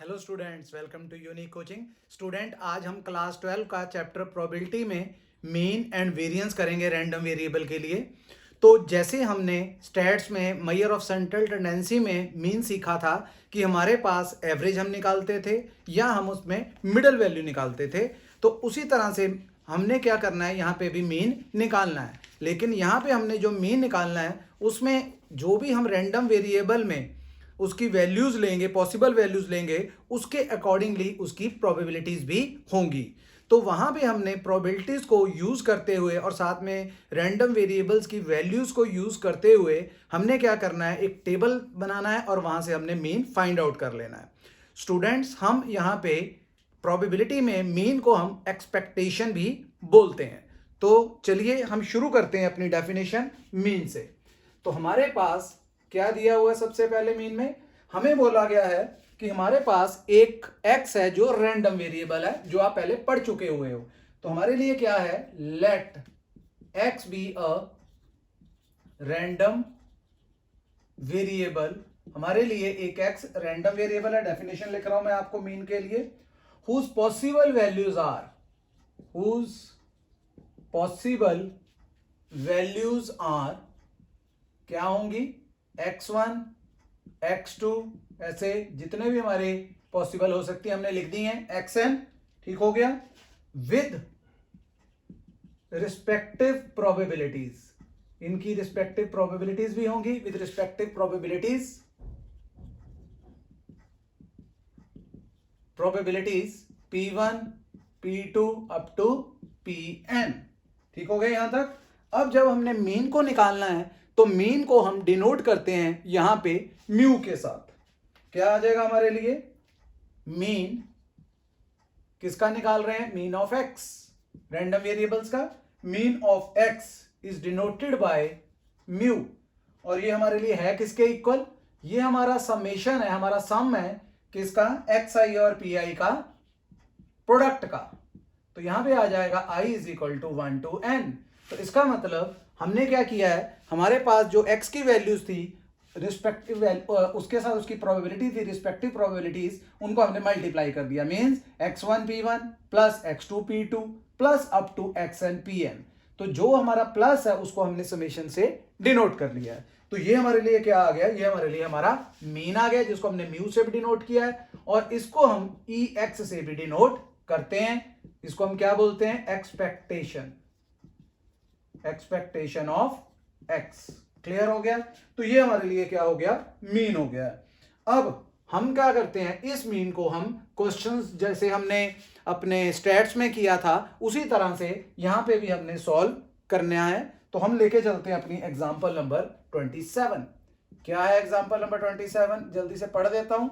Hello students, welcome to unique coaching. Student, आज हम class 12 का चैप्टर प्रोबेबिलिटी में मीन एंड वेरिएंस करेंगे रैंडम वेरिएबल के लिए। तो जैसे हमने स्टैट्स में मेजर ऑफ सेंट्रल टेंडेंसी में मीन सीखा था कि हमारे पास एवरेज हम निकालते थे या हम उसमें मिडल वैल्यू निकालते थे, तो उसी तरह से हमने क्या करना है, यहाँ पे भी मीन निकालना है। लेकिन यहाँ पे हमने जो मीन निकालना है उसमें जो भी हम रैंडम वेरिएबल में उसकी वैल्यूज लेंगे, पॉसिबल वैल्यूज लेंगे, उसके अकॉर्डिंगली उसकी प्रोबेबिलिटीज भी होंगी। तो वहां पे हमने प्रोबेबिलिटीज को यूज करते हुए और साथ में रैंडम वेरिएबल्स की वैल्यूज को यूज करते हुए हमने क्या करना है, एक टेबल बनाना है और वहां से हमने मीन फाइंड आउट कर लेना है। स्टूडेंट्स, हम यहाँ पे प्रोबेबिलिटी में मीन को हम एक्सपेक्टेशन भी बोलते हैं। तो चलिए हम शुरू करते हैं अपनी डेफिनेशन मीन से। तो हमारे पास क्या दिया हुआ है, सबसे पहले मीन में हमें बोला गया है कि हमारे पास एक x है जो रैंडम वेरिएबल है, जो आप पहले पढ़ चुके हुए हो। तो हमारे लिए क्या है, let x be a random variable. हमारे लिए एक x रैंडम वेरिएबल है। डेफिनेशन लिख रहा हूं मैं आपको मीन के लिए। Whose possible values are, whose possible values are क्या होंगी, x1 x2, ऐसे जितने भी हमारे पॉसिबल हो सकती है हमने लिख दी हैं, xn। ठीक हो गया। विद रिस्पेक्टिव प्रोबेबिलिटीज, इनकी रिस्पेक्टिव प्रोबेबिलिटीज भी होंगी। With respective probabilities p1 p2 up to pn। ठीक हो गया यहां तक। अब जब हमने मीन को निकालना है तो मीन को हम डिनोट करते हैं यहां पे म्यू के साथ। क्या आ जाएगा हमारे लिए, मीन किसका निकाल रहे हैं, mean of X, random variables का। Mean of X is denoted by mu, और ये हमारे लिए है किसके इक्वल, ये हमारा समेशन है, हमारा सम है किसका, एक्स आई और पी आई का प्रोडक्ट का। तो यहां पे आ जाएगा i is equal to 1 to n। तो इसका मतलब हमने क्या किया है, हमारे पास जो x की वैल्यूज थी रिस्पेक्टिव उसके साथ उसकी प्रोबेबिलिटी थी, रिस्पेक्टिव प्रोबेबिलिटीज, उनको हमने मल्टीप्लाई कर दिया। Means x1 p1 plus x2 p2 plus up to xn pn। तो जो हमारा प्लस है उसको हमने समेशन से डिनोट कर लिया है। तो ये हमारे लिए क्या आ गया, ये हमारे लिए हमारा मीन आ गया, जिसको हमने म्यू से भी डिनोट किया है और इसको हम ex से भी डिनोट करते हैं। इसको हम क्या बोलते हैं, expectation, expectation of x. Clear हो गया। तो ये हमारे लिए क्या हो गया, मीन हो गया। अब हम क्या करते हैं, इस मीन को हम क्वेश्चंस जैसे हमने अपने स्टैट्स में किया था उसी तरह से यहां पे भी हमने सॉल्व करना है। तो हम लेके चलते हैं अपनी एग्जांपल नंबर 27। क्या है एग्जांपल नंबर 27, जल्दी से पढ़ देता हूं।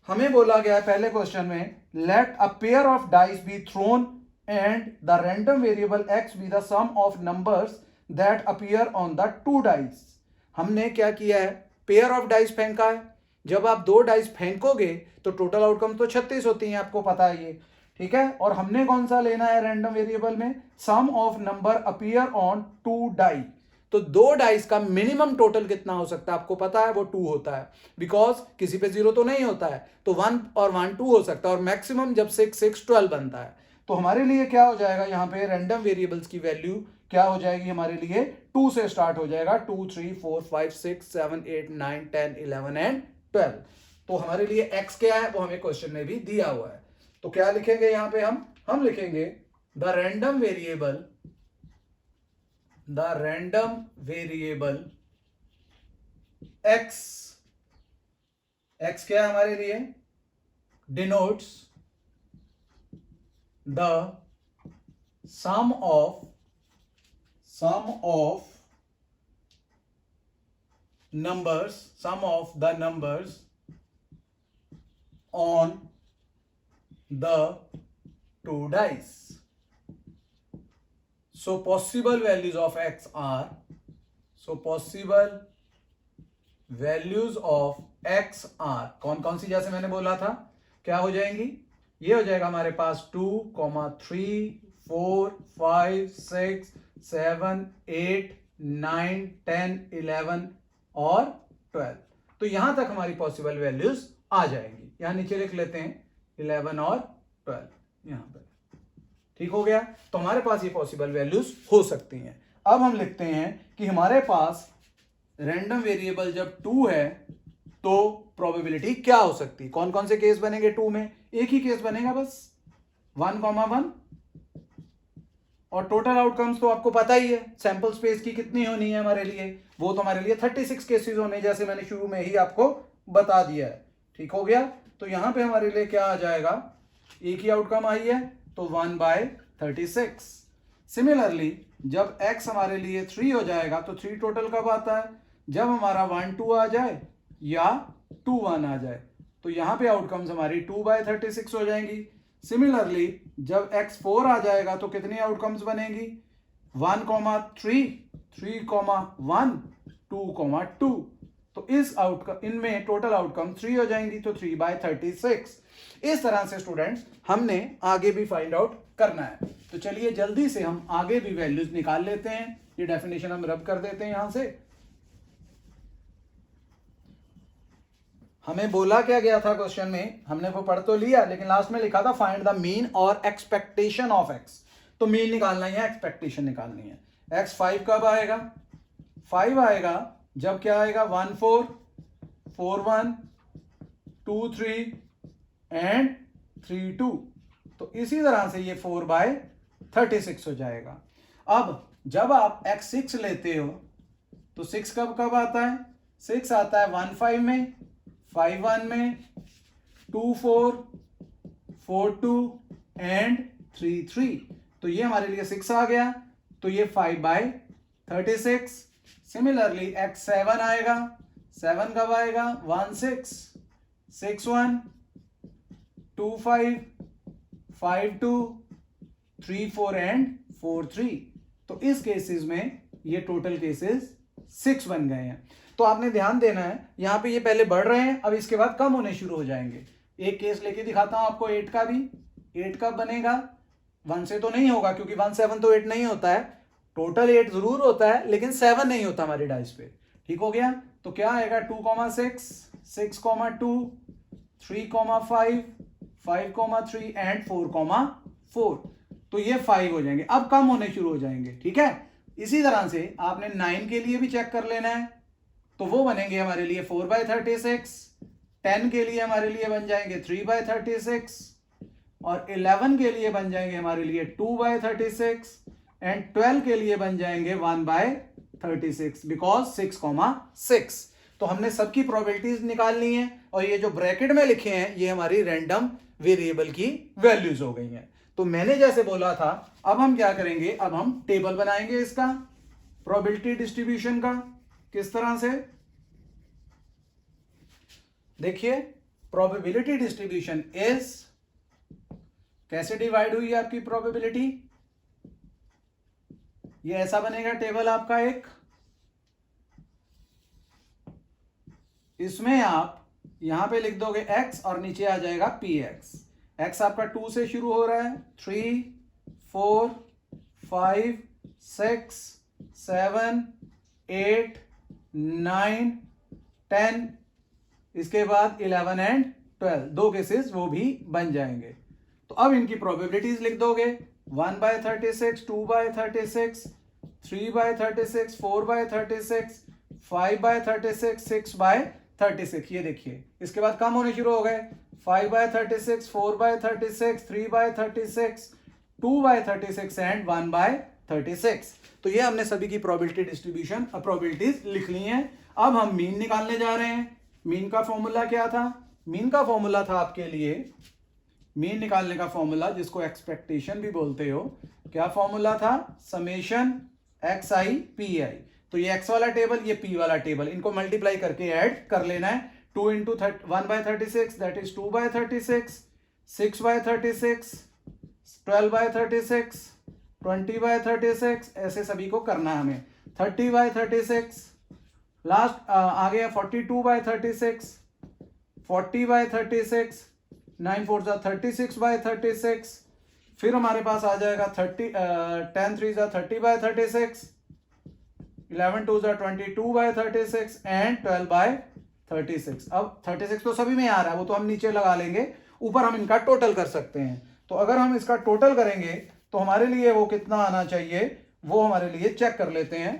हमें बोला गया है पहले क्वेश्चन में, let a pair of dice be thrown and the random variable x be the sum of numbers that appear on the two dice। हमने क्या किया है, पेयर ऑफ डाइस फेंका है। जब आप दो डाइस फेंकोगे तो टोटल आउटकम तो 36 होती है, आपको पता है ये, ठीक है। और हमने कौन सा लेना है रैंडम वेरिएबल में, sum of number appear on two die. तो दो डाइस का मिनिमम टोटल कितना हो सकता है आपको पता है, वो 2 होता है, बिकॉज किसी पे 0 तो नहीं होता है, तो 1 और 1 2 हो सकता है, और मैक्सिमम जब 6 6 12 बनता है। तो हमारे लिए क्या हो जाएगा, यहां पे रैंडम वेरिएबल्स की वैल्यू क्या हो जाएगी हमारे लिए, 2 से स्टार्ट हो जाएगा, 2 3 4 5 6 7 8 9 10 11 एंड 12। तो हमारे लिए x क्या है वो हमें क्वेश्चन में भी दिया हुआ है। तो क्या लिखेंगे यहां पे, हम लिखेंगे the random variable, the random variable x, x क्या है हमारे लिए, denotes the sum of numbers, sum of the numbers on the two dice। So possible values of x are, so possible values of x are कौन कौन सी, जैसे मैंने बोला था क्या हो जाएंगी, ये हो जाएगा हमारे पास 2, 3, 4, 5, 6, 7, 8, 9, 10, 11 और 12। तो यहां तक हमारी पॉसिबल वैल्यूज आ जाएंगी। यहाँ नीचे लिख लेते हैं 11 और 12 यहाँ पे। ठीक हो गया। तो हमारे पास ये पॉसिबल वैल्यूज हो सकती हैं। अब हम लिखते हैं कि हमारे पास रैंडम वेरिएबल जब 2 है तो प्रोबेबिलिटी क्या हो सकती है। कौन कौन से केस बनेंगे 2 में? एक ही केस बनेगा बस, 1,1, और टोटल आउटकम्स तो आपको पता ही है सैंपल स्पेस की कितनी होनी है हमारे लिए, वो तो हमारे लिए 36 केसेस होने, जैसे मैंने शुरू में ही आपको बता दिया है। ठीक हो गया। तो यहां पे हमारे लिए क्या आ जाएगा, एक ही आउटकम आई है तो 1/36। सिमिलरली जब x हमारे लिए 3 हो जाएगा तो 3 टोटल कब आता है, जब हमारा 1 2 आ जाए या 2 1 आ जाए, तो यहां पे आउटकम्स हमारी 2/36 हो जाएंगी। सिमिलरली जब x 4 आ जाएगा तो कितनी आउटकम्स बनेंगी, 1,3, 3,1, 2,2। तो इस आउटकम इनमें टोटल आउटकम 3 हो जाएंगी, तो 3/36। इस तरह से स्टूडेंट्स हमने आगे भी फाइंड आउट करना है। तो चलिए जल्दी से हम आगे भी वैल्यूज निकाल लेते हैं। ये डेफिनेशन हम रब कर देते हैं यहां से। हमें बोला क्या गया था क्वेश्चन में, हमने वो पढ़ तो लिया लेकिन लास्ट में लिखा था फाइंड द मीन और एक्सपेक्टेशन ऑफ एक्स। तो मीन निकालना ही है, एक्सपेक्टेशन निकालनी है। एक्स 5 कब आएगा, 5 आएगा जब क्या आएगा, 1 4, 4 1, 2 3 एंड 3 2। तो इसी तरह से ये 4/36 हो जाएगा। अब जब आप x6 लेते हो तो 6 कब कब आता है, 6 आता है 1 5 में, 5 1 में, 2 4, 4 2 एंड 3 3। तो ये हमारे लिए 6 आ गया, तो ये 5/36। सिमिलरली x 7 आएगा, 7 कब आएगा, 1 6, 6 1, 2 5, 5 2, 3 4 एंड 4 3। तो इस केसेस में ये टोटल केसेस 6 बन गए हैं। तो आपने ध्यान देना है, यहां पे ये पहले बढ़ रहे हैं, अब इसके बाद कम होने शुरू हो जाएंगे। एक केस लेके दिखाता हूं आपको 8 का भी। 8 कब बनेगा, 1 से तो नहीं होगा क्योंकि 1 7 तो 8 नहीं होता है, टोटल 8 जरूर होता है लेकिन 7 नहीं होता हमारी डाइस पे। ठीक हो गया। तो क्या आएगा, 2,6, 6,2, 3,5, 5,3 एंड 4,4। तो ये 5 हो जाएंगे, अब कम होने शुरू हो जाएंगे। ठीक है। इसी तरह से आपने 9 के लिए भी चेक कर लेना है, तो वो बनेंगे हमारे लिए 4/36। 10 के लिए हमारे लिए बन जाएंगे 3/36 और 11 के लिए बन जाएंगे हमारे लिए 2/36 एंड 12 के लिए बन जाएंगे 1/36 बिकॉज 6,6। तो हमने सबकी प्रोबेबिलिटीज निकालनी है और ये जो ब्रैकेट में लिखे हैं ये हमारी रैंडम वेरिएबल की वैल्यूज हो गई हैं। तो मैंने जैसे बोला था, अब हम क्या करेंगे, अब हम टेबल बनाएंगे इसका प्रोबेबिलिटी डिस्ट्रीब्यूशन का। किस तरह से, देखिए प्रोबेबिलिटी डिस्ट्रीब्यूशन इज, कैसे डिवाइड हुई है आपकी प्रोबेबिलिटी, ये ऐसा बनेगा टेबल आपका एक। इसमें आप यहां पे लिख दोगे x और नीचे आ जाएगा px। x आपका 2 से शुरू हो रहा है, 3 4 5 6 7 8 9 10, इसके बाद 11 एंड 12, 2 केसेस वो भी बन जाएंगे। तो अब इनकी प्रोबेबिलिटीज लिख दोगे, 1/36, 2/36, 3/36, 4/36, 5/36, 6/36। ये देखिए इसके बाद कम होने शुरू हो गए, 5/36, 4/36, 3/36, 2/36 एंड 1/36। तो ये हमने सभी की प्रोबेबिलिटी डिस्ट्रीब्यूशन और प्रोबेबिलिटीज लिख ली हैं। अब हम मीन निकालने जा रहे हैं। मीन का फॉर्मूला क्या था, मीन का फॉर्मूला था आपके लिए, मीन निकालने का फॉर्मूला जिसको एक्सपेक्टेशन भी बोलते हो, क्या फॉर्मूला था, समेशन xi pi। तो ये x वाला टेबल, ये p वाला टेबल, इनको मल्टीप्लाई करके ऐड कर लेना है। 2 इंटू 1/36 दैट इज 2/36, 6/36, 12/36, 20/36, ऐसे सभी को करना है हमें। 30/36, लास्ट आ गया 42/36, 40/36, 9 4 36/36, फिर हमारे पास आ जाएगा 10 3 30/36, 11 2 22/36 एंड 12/36। 36। अब 36 तो सभी में आ रहा है, वो तो हम नीचे लगा लेंगे, ऊपर हम इनका टोटल कर सकते हैं। तो अगर हम इसका टोटल करेंगे तो हमारे लिए वो कितना आना चाहिए, वो हमारे लिए चेक कर लेते हैं।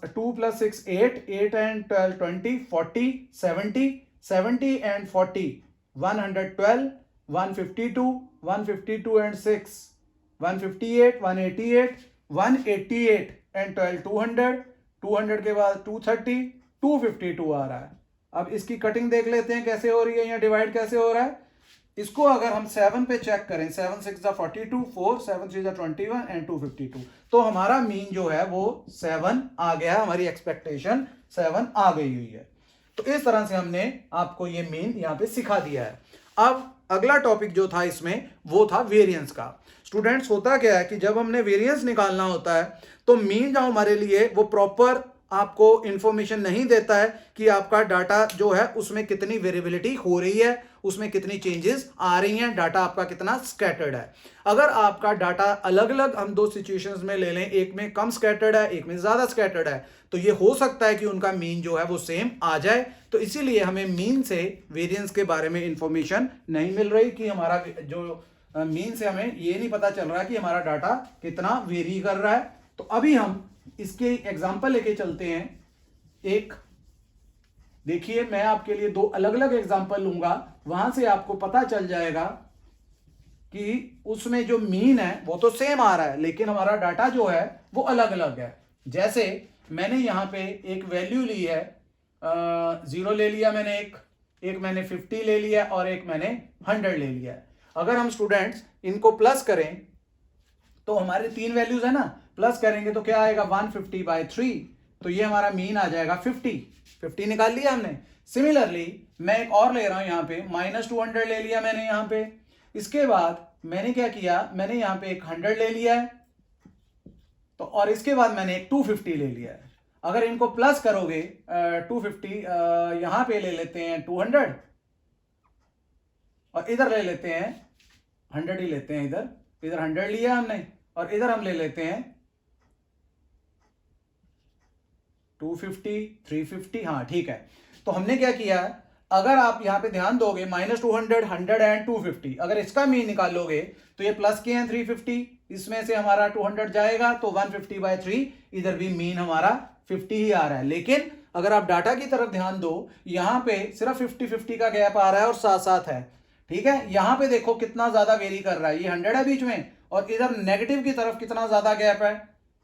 2 + 6 8, 8 and 12 20, 40, 70, 70 and 40 112, 152, 152 and 6 158, 188, 188 and 12 200, 200 के बाद 230, 252 आ रहा है। अब इसकी कटिंग देख लेते हैं कैसे हो रही है, या डिवाइड कैसे हो रहा है। इसको अगर हम 7 पे चेक करें, 7 6 42, 4 7 3 21 एंड 252, तो हमारा मीन जो है वो 7 आ गया, हमारी एक्सपेक्टेशन 7 आ गई हुई है। तो इस तरह से हमने आपको ये मीन यहां पे सिखा दिया है। अब अगला टॉपिक जो था इसमें वो था वेरिएंस का। स्टूडेंट्स, होता क्या है कि जब हमने वेरिएंस निकालना होता है तो मीन जो हमारे लिए वो प्रॉपर आपको इंफॉर्मेशन नहीं देता है कि आपका डाटा जो है उसमें कितनी वेरिएबिलिटी हो रही है, उसमें कितनी चेंजेस आ रही हैं, डाटा आपका कितना स्कैटर्ड है। अगर आपका डाटा अलग अलग हम दो सिचुएशंस में ले लें, एक में कम स्कैटर्ड है, एक में ज्यादा स्कैटर्ड है, तो ये हो सकता है कि उनका मीन जो है वो सेम आ जाए। तो इसीलिए हमें मीन से वेरिएंस के बारे में इंफॉर्मेशन नहीं मिल रही कि हमारा जो मीन से हमें ये नहीं पता चल रहा कि हमारा डाटा कितना वेरी कर रहा है। तो अभी हम इसके एग्जाम्पल लेके चलते हैं। एक देखिए, मैं आपके लिए दो अलग अलग एग्जाम्पल लूंगा, वहां से आपको पता चल जाएगा कि उसमें जो मीन है वो तो सेम आ रहा है, लेकिन हमारा डाटा जो है वो अलग अलग है। जैसे मैंने यहां पे एक वैल्यू ली है, 0 ले लिया मैंने, एक मैंने 50 ले लिया और एक मैंने 100 ले लिया। अगर हम स्टूडेंट्स इनको प्लस करें तो हमारे 3 वैल्यूज है ना, प्लस करेंगे तो क्या आएगा 150/3, तो ये हमारा मीन आ जाएगा 50 निकाल लिया हमने। सिमिलरली मैं एक और ले रहा हूं, यहां पे -200 ले लिया मैंने यहां पे। इसके बाद मैंने क्या किया, मैंने यहां पे एक 100 ले लिया है, तो और इसके बाद मैंने एक 250 ले लिया है। अगर इनको प्लस करोगे 250, यहां पे ले लेते हैं 200 और इधर ले लेते हैं 100 ही लेते हैं, इधर 100 लिया हमने और इधर हम ले लेते हैं 250, 350, हाँ ठीक है। तो हमने क्या किया, अगर आप यहां पे ध्यान दोगे -200, 100 एंड 250, अगर इसका मीन निकालोगे तो ये प्लस के हैं 350, इसमें से हमारा 200 जाएगा तो 150/3, इधर भी मीन हमारा 50 ही आ रहा है। लेकिन अगर आप डाटा की तरफ ध्यान दो, यहां पे सिर्फ 50-50 का गैप आ रहा है और साथ साथ है, ठीक है। यहां पे देखो कितना ज्यादा वेरी कर रहा है, ये 100 है बीच में और इधर नेगेटिव की तरफ कितना ज्यादा गैप है,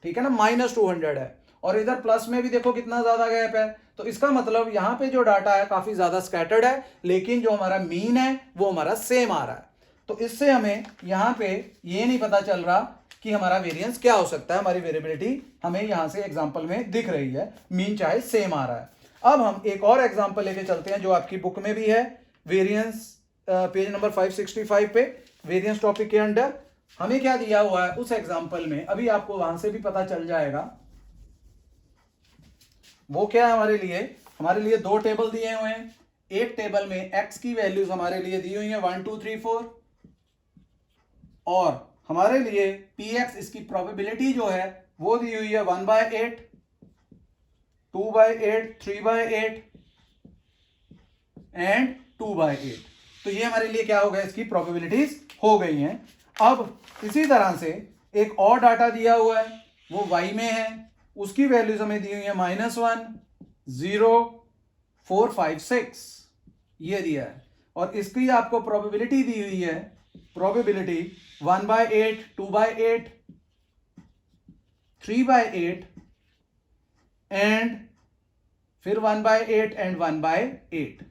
ठीक है ना, -200 है, और इधर प्लस में भी देखो कितना ज्यादा गैप है। तो इसका मतलब यहां पे जो डाटा है काफी ज्यादा स्कैटर्ड है, लेकिन जो हमारा मीन है वो हमारा सेम आ रहा है। तो इससे हमें यहां पे ये नहीं पता चल रहा कि हमारा वेरिएंस क्या हो सकता है। हमारी वेरिएबिलिटी हमें यहां से एग्जांपल में दिख रही है, मीन चाहे सेम आ रहा है। अब हम एक और एग्जांपल लेके चलते हैं जो आपकी बुक में भी है, वेरिएंस पेज नंबर 565 पे, वेरिएंस टॉपिक के अंडर हमें क्या दिया हुआ है उस एग्जांपल में, अभी आपको वहां से भी पता चल जाएगा। वो क्या है, हमारे लिए दो टेबल दिए हुए हैं। एक टेबल में x की वैल्यूज हमारे लिए दी हुई है 1 2 3 4, और हमारे लिए px, इसकी प्रोबेबिलिटी जो है वो दी हुई है 1/8, 2/8, 3/8 एंड 2/8। तो ये हमारे लिए क्या हो गया, इसकी प्रोबेबिलिटीज हो गई हैं। अब इसी तरह से एक और डाटा दिया हुआ है, वो y में है, उसकी वैल्यूज हमें दी हुई है -1, 0, 4, 5, 6, ये दिया है, और इसकी आपको प्रोबेबिलिटी दी हुई है, प्रोबेबिलिटी 1/8, 2/8, 3/8 एंड फिर 1/8 एंड 1/8।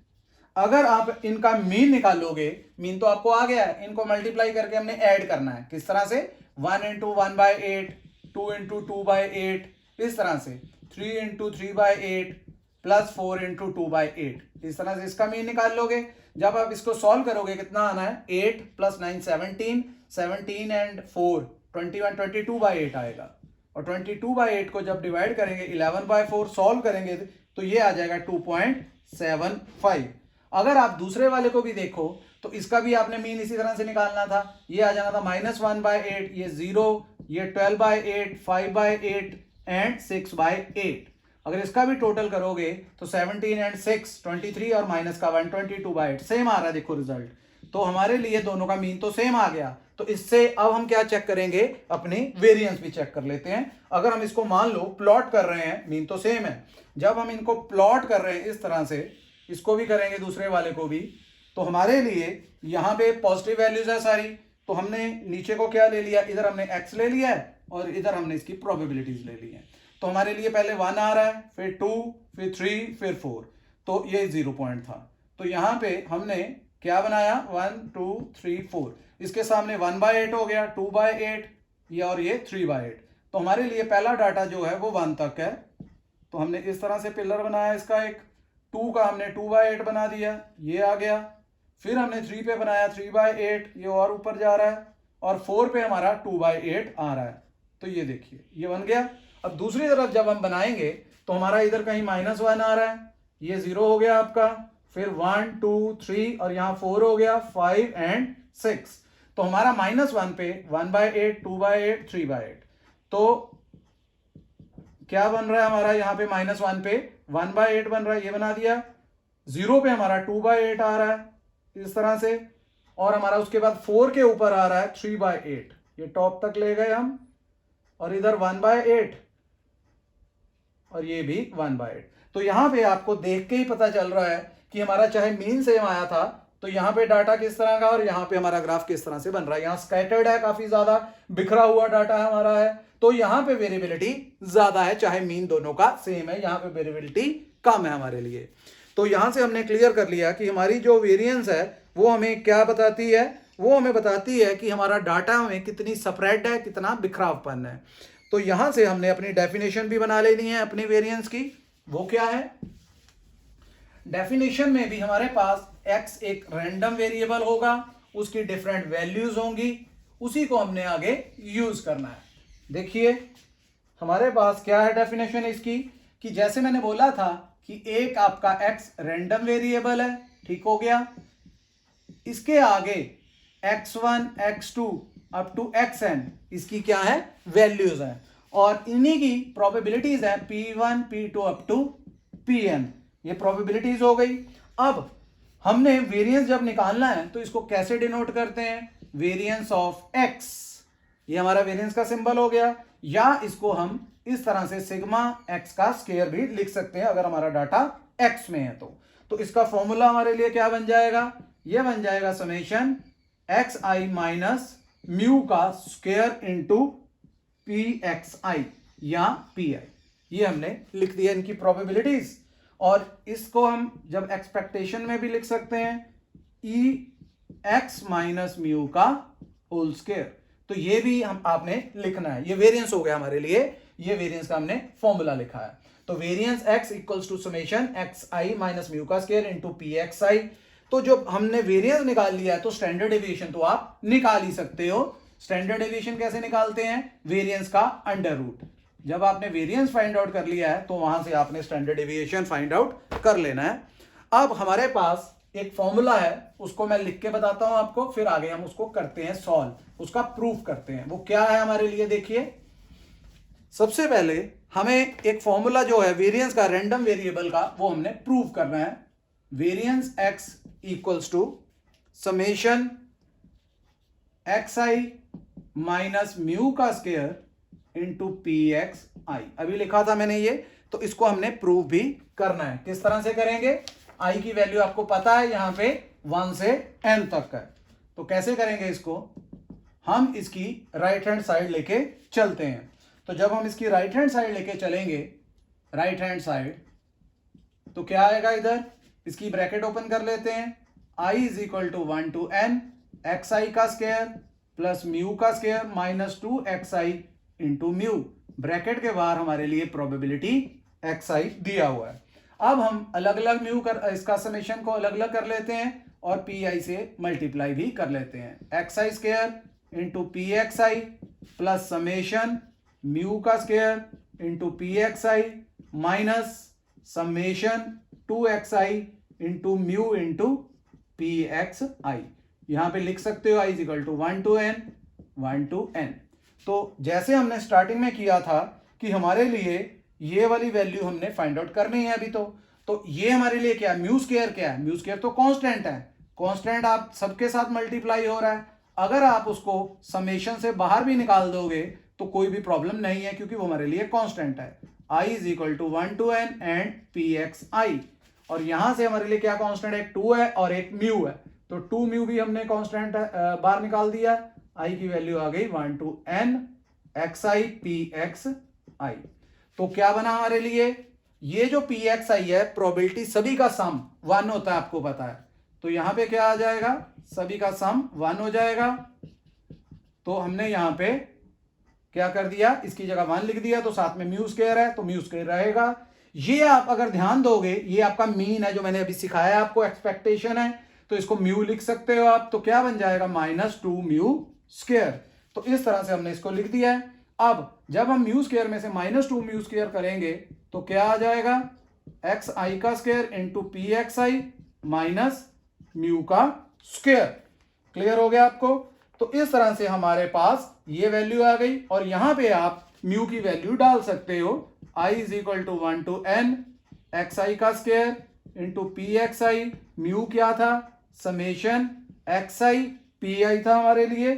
अगर आप इनका मीन निकालोगे, मीन तो आपको आ गया है, इनको मल्टीप्लाई करके हमने ऐड करना है। किस तरह से, 1 × 1/8, 2 × 2/8, इस तरह से 3 × 3/8 प्लस 4 × 2/8, इस तरह से इसका मीन निकाल लोगे। जब आप इसको सॉल्व करोगे कितना आना है, 8 + 9 17, 17 एंड 4 21, 22/8 आएगा, और 22/8 को जब डिवाइड करेंगे 11/4 सॉल्व करेंगे तो ये आ जाएगा 2.75। अगर आप दूसरे वाले को भी देखो तो इसका भी आपने मीन इसी तरह से निकालना था, ये आ जाना था -1/8, ये 0, ये 12/8, 5/8 एंड 6/8। अगर इसका भी टोटल करोगे तो 17 एंड 6 23 और माइनस का 122/8 सेम आ रहा है। देखो रिजल्ट, तो हमारे लिए दोनों का मीन तो सेम आ गया। तो इससे अब हम क्या चेक करेंगे, अपनी वेरिएंस भी चेक कर लेते हैं। अगर हम इसको मान लो प्लॉट कर रहे हैं, मीन तो सेम है, जब हम इनको प्लॉट कर रहे हैं इस तरह से, इसको भी करेंगे दूसरे वाले को भी, तो हमारे लिए यहाँ पे पॉजिटिव वैल्यूज है सारी, तो हमने नीचे को क्या ले लिया, इधर हमने x ले लिया है और इधर हमने इसकी प्रोबेबिलिटीज ले ली है। तो हमारे लिए पहले 1 आ रहा है, फिर 2, फिर 3, फिर 4, तो ये 0 पॉइंट था। तो यहाँ पे हमने क्या बनाया, 1 2 3 4, इसके सामने 1/8 हो गया, 2/8 ये, और ये 3/8। तो हमारे लिए पहला डाटा जो है वो 1 तक है। तो हमने इस तरह से पिलर बनाया इसका एक, 2 का हमने 2/8 बना दिया, ये आ गया। फिर हमने 3 पे बनाया 3/8, ये और ऊपर जा रहा है, और 4 पे हमारा 2/8 आ रहा है। तो ये देखिए ये बन गया। अब दूसरी तरफ जब हम बनाएंगे तो हमारा इधर कहीं -1 आ रहा है, ये 0 हो गया आपका, फिर 1 2 3 और यहाँ 4 हो गया, 5 एंड 6। तो हमारा -1 पे 1/8 2/8 3/8, तो क्या बन रहा है हमारा यहाँ पे, -1 पे 1/8 बन रहा है, ये बना दिया। 0 पे हमारा 2/8 आ रहा है इस तरह से, और हमारा उसके बाद 4 के ऊपर आ रहा है 3/8, ये टॉप तक ले गए हम, और इधर 1/8 और ये भी 1/8। तो यहां पे आपको देख के ही पता चल रहा है कि हमारा चाहे मीन सेम आया था, तो यहाँ पे डाटा किस तरह का और यहाँ पे हमारा ग्राफ किस तरह से बन रहा है। यहाँ स्कैटर्ड है, काफी ज्यादा बिखरा हुआ डाटा हमारा है, तो यहाँ पे वेरिएबिलिटी ज्यादा है, चाहे मीन दोनों का सेम है, यहाँ पे वेरिएबिलिटी कम है हमारे लिए। तो यहां से हमने क्लियर कर लिया कि हमारी जो वेरिएंस है वो हमें क्या बताती है, वो हमें बताती है कि हमारा डाटा में कितनी स्प्रेड है, कितना बिखरावपन है। तो यहां से हमने अपनी डेफिनेशन भी बना लेनी है अपनी वेरिएंस की। वो क्या है, डेफिनेशन में भी हमारे पास x एक रैंडम वेरिएबल होगा, उसकी डिफरेंट वैल्यूज होंगी, उसी को हमने आगे यूज करना है। देखिए हमारे पास क्या है डेफिनेशन इसकी, कि जैसे मैंने बोला था कि एक आपका x रैंडम वेरिएबल है, ठीक हो गया, इसके आगे x1 x2 up to xn इसकी क्या है, वैल्यूज है, और इन्हीं की प्रोबेबिलिटीज है p1 p2 up to pn, ये प्रोबेबिलिटीज हो गई। अब हमने वेरिएंस जब निकालना है तो इसको कैसे डिनोट करते हैं, वेरिएंस ऑफ x, ये हमारा वेरिएंस का सिंबल हो गया, या इसको हम इस तरह से सिग्मा x का स्क्वायर भी लिख सकते हैं अगर हमारा डाटा x में है तो इसका फॉर्मूला हमारे लिए क्या बन जाएगा, ये बन जाएगा समेशन xi माइनस म्यू का स्क्वायर इंटू pxi या pi, ये हमने लिख दिया इनकी प्रोबेबिलिटीज। और इसको हम जब एक्सपेक्टेशन में भी लिख सकते हैं ई एक्स माइनस म्यू का होल स्क्वायर, तो ये भी हम आपने लिखना है। ये वेरिएंस हो गया हमारे लिए, ये वेरिएंस का हमने फॉर्मूला लिखा है। तो variance x equals to summation xi minus mu का स्क्वायर इंटू pxi। तो जब हमने वेरिएंस निकाल लिया है तो स्टैंडर्ड डेविएशन तो आप निकाल ही सकते हो। स्टैंडर्ड डेविएशन कैसे निकालते हैं, वेरिएंस का अंडर रूट, जब आपने वेरिएंस फाइंड आउट कर लिया है तो वहां से आपने स्टैंडर्ड डेविएशन फाइंड आउट कर लेना है। अब हमारे पास एक फॉर्मूला है, उसको मैं लिख के बताता हूं आपको, फिर आगे हम उसको करते हैं सॉल्व, उसका प्रूफ करते हैं। वो क्या है हमारे लिए, देखिए सबसे पहले हमें एक फॉर्मूला जो है वेरिएंस का रैंडम वेरिएबल का, वो हमने प्रूव करना है। Variance x equals to summation xi minus mu का स्क्वायर इंटू pxi, अभी लिखा था मैंने ये, तो इसको हमने प्रूव भी करना है। किस तरह से करेंगे, i की वैल्यू आपको पता है यहां पे 1 से n तक है, तो कैसे करेंगे इसको, हम इसकी राइट हैंड साइड लेके चलते हैं। तो जब हम इसकी राइट हैंड साइड लेके चलेंगे, राइट हैंड साइड, तो क्या आएगा इधर, इसकी ब्रैकेट ओपन कर लेते हैं, i is equal to 1 to n xi का स्क्वायर प्लस म्यू का square minus 2xi into mu, bracket के बाहर हमारे लिए प्रोबेबिलिटी xi दिया हुआ है। अब हम अलग अलग म्यू कर, इसका समेशन को अलग अलग कर लेते हैं और pi से मल्टीप्लाई भी कर लेते हैं, xi square into pxi plus summation mu का square into pxi minus summation 2xi into mu into pxi। यहां पे लिख सकते हो i is equal to 1 to n 1 to n। तो जैसे हमने स्टार्टिंग में किया था कि हमारे लिए ये वाली वैल्यू हमने फाइंड आउट करनी है अभी। तो ये हमारे लिए क्या है, म्यू स्क्वायर क्या है, म्यू स्क्वायर तो कांस्टेंट है, कांस्टेंट आप सबके साथ मल्टीप्लाई हो रहा है, अगर आप उसको समेशन से बाहर भी निकाल दोगे तो कोई भी प्रॉब्लम नहीं है क्योंकि वो हमारे लिए कांस्टेंट है। I is equal to 1 to n and pxi, और यहां से हमारे लिए क्या कांस्टेंट है, एक 2 है और एक म्यू है, तो 2 म्यू भी हमने कांस्टेंट बाहर निकाल दिया, i की वैल्यू आ गई 1 to n xi pxi। तो क्या बना हमारे लिए, ये जो pxi है प्रोबेबिलिटी सभी का सम 1 होता है, आपको पता है, तो यहां पे क्या आ जाएगा, सभी का सम 1 हो जाएगा। तो हमने यहां पे क्या कर दिया, इसकी जगह 1 लिख दिया, तो साथ में म्यू स्क्वायर है तो म्यू स्क्वायर रहेगा। ये आप अगर ध्यान दोगे, ये आपका मीन है जो मैंने अभी सिखाया आपको, एक्सपेक्टेशन है, तो इसको म्यू लिख सकते हो आप, तो क्या बन जाएगा -2 म्यू स्क्वायर। तो इस तरह से हमने इसको लिख दिया है। अब जब हम म्यू स्क्वायर में से -2 म्यू स्क्वायर करेंगे तो क्या आ जाएगा, xi का square into pxi minus mu का स्क्वायर। क्लियर हो गया आपको। तो इस तरह से हमारे पास ये वैल्यू आ गई, और यहां पे आप म्यू की वैल्यू डाल सकते हो, i is equal to 1 to n xi का स्क्वायर इंटू pxi, म्यू क्या था, समेशन xi pi था हमारे लिए,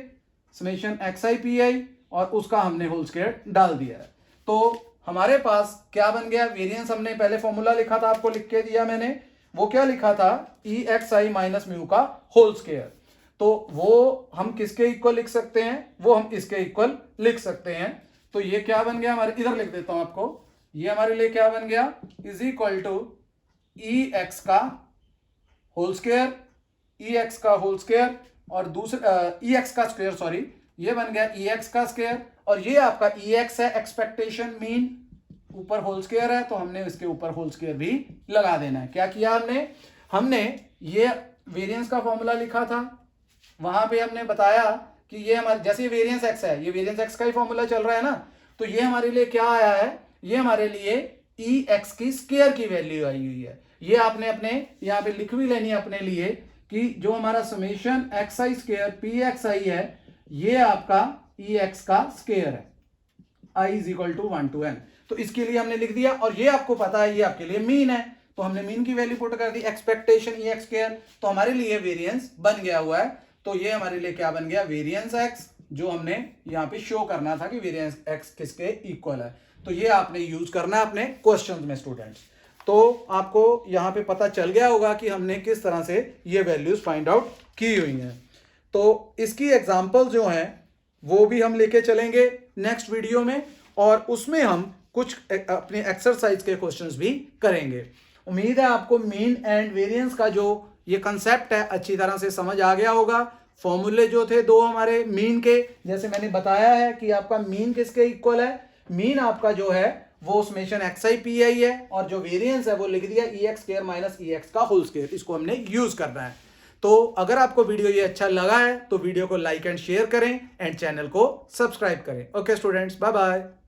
समेशन xi pi, और उसका हमने होल स्क्वायर डाल दिया है। तो हमारे पास क्या बन गया, वेरिएंस हमने पहले फॉर्मूला लिखा था, आपको लिख के दिया मैंने, वो क्या लिखा था, EXI माइनस म्यू का होल स्क्वायर। तो वो हम किसके इक्वल लिख सकते हैं, वो हम इसके इक्वल लिख सकते हैं। तो ये क्या बन गया हमारे, इधर लिख देता हूं आपको, ये हमारे लिए क्या बन गया, इज इक्वल टू EX का होल स्क्वायर, EX का होल स्क्वायर, और दूसरा EX का स्क्वायर, सॉरी, ये बन गया EX का स्क्वायर, और ये आपका EX है एक्सपेक्टेशन मीन, ऊपर होल स्क्वायर है तो हमने इसके ऊपर होल स्क्वायर भी लगा देना है। क्या किया हमने ये वेरिएंस का फॉर्मूला लिखा था, वहां पे हमने बताया कि ये हमारे, जैसे ये वेरिएंस x है, ये वेरिएंस x का ही फॉर्मूला चल रहा है ना, तो ये हमारे लिए क्या आया है, ये हमारे लिए EX की स्क्वायर की वैल्यू आई हुई है। ये आपने अपने यहाँ पे लिख भी लेनी है अपने लिए कि जो हमारा समेशन xi स्क्वायर pxi है, ये आपका EX का स्क्वायर है, i is equal to 1 to n। तो इसके लिए हमने लिख दिया, और ये आपको पता है ये आपके लिए मीन है, तो हमने मीन की वैल्यू पुट कर दी, एक्सपेक्टेशन EX स्क्वायर, तो हमारे लिए वेरिएंस बन गया हुआ है। तो ये हमारे लिए क्या बन गया, वेरिएंस x, जो हमने यहाँ पे शो करना था कि वेरिएंस x किसके इक्वल है। तो ये आपने यूज करना है अपने क्वेश्चंस में स्टूडेंट्स। तो आपको यहाँ पे पता चल गया होगा कि हमने किस तरह से ये वैल्यूज फाइंड आउट की हुई हैं। तो इसकी एग्जांपल जो हैं वो भी हम लेके चलेंगे नेक्स्ट वीडियो में, और उसमें हम कुछ अपने एक्सरसाइज के क्वेश्चंस भी करेंगे। उम्मीद है आपको मीन एंड वेरिएंस का जो ये कंसेप्ट है अच्छी तरह से समझ आ गया होगा। फॉर्मूले जो थे दो हमारे मीन के, जैसे मैंने बताया है कि आपका मीन किसके इक्वल है, मीन आपका जो है वो समेशन xi pi है, और जो वेरिएंस है वो लिख दिया EX स्क्वायर माइनस EX का होल स्क्वायर, इसको हमने यूज करना है। तो अगर आपको वीडियो ये अच्छा लगा है तो वीडियो को लाइक एंड शेयर करें एंड चैनल को सब्सक्राइब करें। Okay students, bye bye.